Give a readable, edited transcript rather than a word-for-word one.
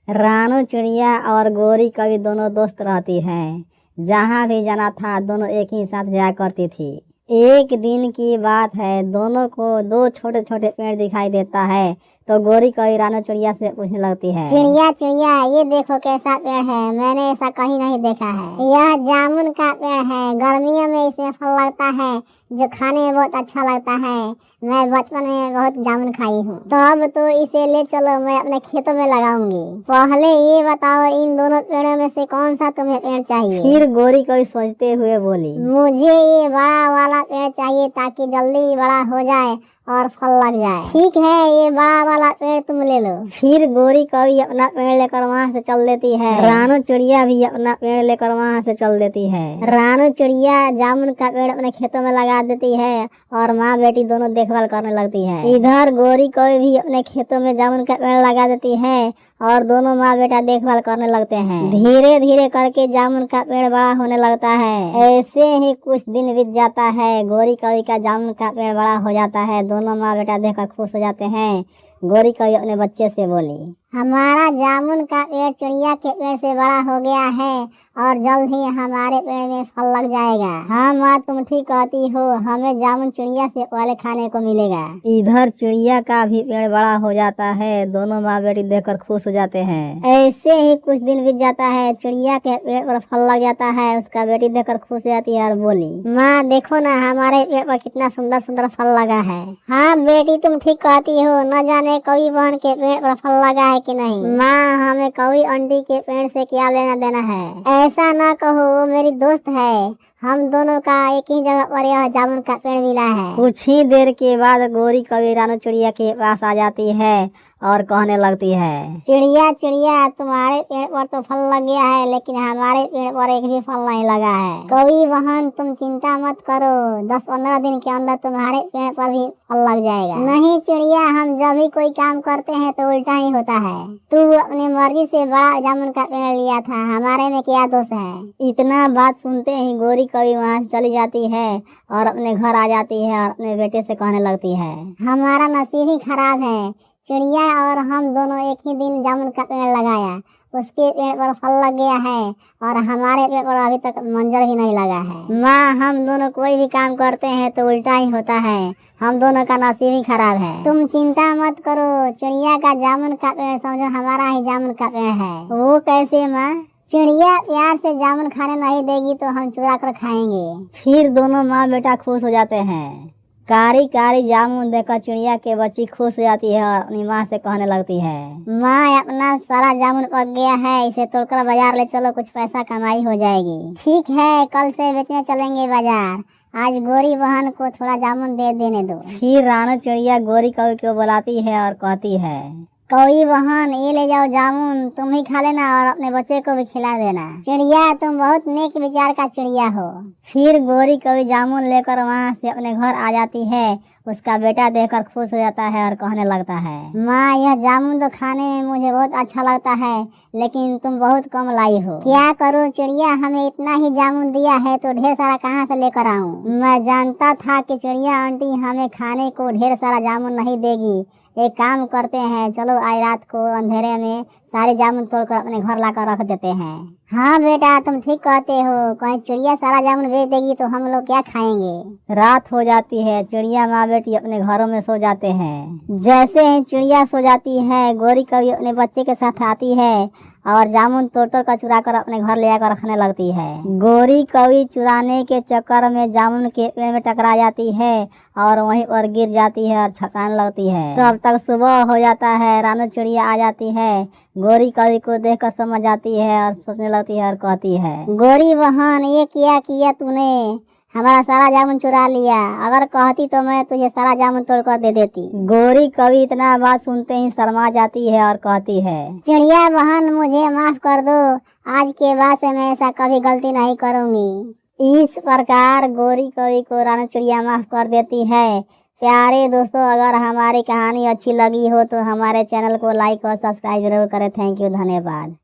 रानू चिड़िया और गोरी कवि दोनों दोस्त रहती हैं। जहाँ भी जाना था दोनों एक ही साथ जाया करती थी। एक दिन की बात है, दोनों को दो छोटे छोटे पेड़ दिखाई देता है तो गोरी कवि रानू चिड़िया से पूछने लगती है, चिड़िया चिड़िया ये देखो कैसा पेड़ है, मैंने ऐसा कहीं नहीं देखा है। यह जामुन का पेड़ है, गर्मियों में इसमें फल लगता है जो खाने में बहुत अच्छा लगता है। मैं बचपन में बहुत जामुन खाई हूँ, तो अब तो इसे ले चलो, मैं अपने खेतों में लगाऊंगी। पहले ये बताओ इन दोनों पेड़ों में से कौन सा तुम्हें पेड़ चाहिए? फिर गोरी कवि सोचते हुए बोली, मुझे ये बड़ा वाला पेड़ चाहिए ताकि जल्दी बड़ा हो जाए और फल लग जाए। ठीक है, ये बड़ा वाला पेड़ तुम ले लो। फिर गोरी कवि अपना पेड़ लेकर वहाँ से चल देती है। रानू चिड़िया भी अपना पेड़ लेकर वहाँ से चल देती है। रानू चिड़िया जामुन का पेड़ अपने खेतों में लगा देती है और माँ बेटी दोनों देखभाल करने लगती है। इधर गोरी कवि भी अपने खेतों में जामुन का पेड़ लगा देती है और दोनों माँ बेटा देखभाल करने लगते हैं। धीरे धीरे करके जामुन का पेड़ बड़ा होने लगता है। ऐसे ही कुछ दिन बीत जाता है। गोरी कवि का जामुन का पेड़ बड़ा हो जाता है। दोनों माँ बेटा देखकर खुश हो जाते हैं। गोरी कवि अपने बच्चे से बोली, हमारा जामुन का पेड़ चिड़िया के पेड़ से बड़ा हो गया है और जल्द ही हमारे पेड़ में फल लग जाएगा। हाँ माँ, तुम ठीक कहती हो, हमें जामुन चिड़िया से पहले खाने को मिलेगा। इधर चिड़िया का भी पेड़ बड़ा हो जाता है। दोनों माँ बेटी देखकर खुश हो जाते हैं। ऐसे ही कुछ दिन बीत जाता है। चिड़िया के पेड़ पर फल लग जाता है। उसका बेटी देखकर खुश हो जाती है और बोली, माँ देखो ना, हमारे पेड़ पर कितना सुंदर सुंदर फल लगा है। हाँ बेटी, तुम ठीक कहती हो, न जाने कवि बहन के पेड़ पर फल लगा है कि नहीं। माँ, हमें कवि आंटी के पेड़ से क्या लेना देना है? ऐसा ना कहो, वो मेरी दोस्त है। हम दोनों का एक ही जगह पर यह जामुन का पेड़ मिला है। कुछ ही देर के बाद गोरी कवि रानू चिड़िया के पास आ जाती है और कहने लगती है, चिड़िया चिड़िया, तुम्हारे पेड़ पर तो फल लग गया है, लेकिन हमारे पेड़ पर एक भी फल नहीं लगा है। कवि बहन तुम चिंता मत करो, 10-15 दिन के अंदर तुम्हारे पेड़ पर भी फल लग जाएगा। नहीं चिड़िया, हम जब भी कोई काम करते हैं तो उल्टा ही होता है। तू अपनी मर्जी से बड़ा जामुन का पेड़ लिया था, हमारे में क्या दोष है? इतना बात सुनते ही गोरी कवि वहाँ से चली जाती है और अपने घर आ जाती है और अपने बेटे से कहने लगती है, हमारा नसीब ही खराब है। चिड़िया और हम दोनों एक ही दिन जामुन का पेड़ लगाया, उसके पेड़ पर फल लग गया है और हमारे पेड़ पर अभी तक मंजर भी नहीं लगा है। माँ, हम दोनों कोई भी काम करते हैं तो उल्टा ही होता है। हम दोनों का नसीब ही खराब है। तुम चिंता मत करो, चिड़िया का जामुन का पेड़ समझो हमारा ही जामुन का पेड़ है। वो कैसे माँ? चिड़िया प्यार से जामुन खाने नहीं देगी तो हम चुरा कर खाएंगे। फिर दोनों माँ बेटा खुश हो जाते हैं। कारी कारी जामुन देखकर चिड़िया के बच्ची खुश हो जाती है और अपनी माँ से कहने लगती है, माँ अपना सारा जामुन पक गया है, इसे तोड़कर बाजार ले चलो, कुछ पैसा कमाई हो जाएगी। ठीक है, कल से बेचने चलेंगे बाजार। आज गोरी बहन को थोड़ा जामुन दे देने दो। फिर रानू चिड़िया गोरी कवि को बुलाती है और कहती है, कवि बहन ये ले जाओ जामुन, तुम ही खा लेना और अपने बच्चे को भी खिला देना। चिड़िया तुम बहुत नेक विचार का चिड़िया हो। फिर गोरी कवि जामुन लेकर वहाँ से अपने घर आ जाती है। उसका बेटा देखकर खुश हो जाता है और कहने लगता है, माँ यह जामुन तो खाने में मुझे बहुत अच्छा लगता है, लेकिन तुम बहुत कम लाई हो। क्या करूँ चिड़िया, हमें इतना ही जामुन दिया है तो ढेर सारा कहाँ से लेकर आऊँ? मैं जानता था कि चिड़िया आंटी हमें खाने को ढेर सारा जामुन नहीं देगी। एक काम करते हैं, चलो आज रात को अंधेरे में सारे जामुन तोड़कर अपने घर लाकर रख देते हैं। हाँ बेटा, तुम ठीक कहते हो, कहीं चिड़िया सारा जामुन बेच देगी तो हम लोग क्या खाएंगे? रात हो जाती है। चिड़िया माँ बेटी अपने घरों में सो जाते हैं। जैसे ही चिड़िया सो जाती है, गोरी कवि अपने बच्चे के साथ आती है और जामुन तोड़ तोड़ कर चुरा कर अपने घर ले आकर रखने लगती है। गोरी कवि चुराने के चक्कर में जामुन के पेड़ में टकरा जाती है और वहीं पर गिर जाती है और छकाने लगती है। तब तक सुबह हो जाता है। रानू चिड़िया आ जाती है। गोरी कवि को देखकर समझ जाती है और सोचने लगती है और कहती है, गोरी बहन ये क्या किया तूने, हमारा सारा जामुन चुरा लिया। अगर कहती तो मैं तुझे सारा जामुन तोड़कर दे देती। गोरी कवि इतना बात सुनते ही शर्मा जाती है और कहती है, चिड़िया बहन मुझे माफ कर दो, आज के बाद से मैं ऐसा कभी गलती नहीं करूँगी। इस प्रकार गोरी कवि को रानू चिड़िया माफ कर देती है। प्यारे दोस्तों, अगर हमारी कहानी अच्छी लगी हो तो हमारे चैनल को लाइक और सब्सक्राइब जरूर करें। थैंक यू, धन्यवाद।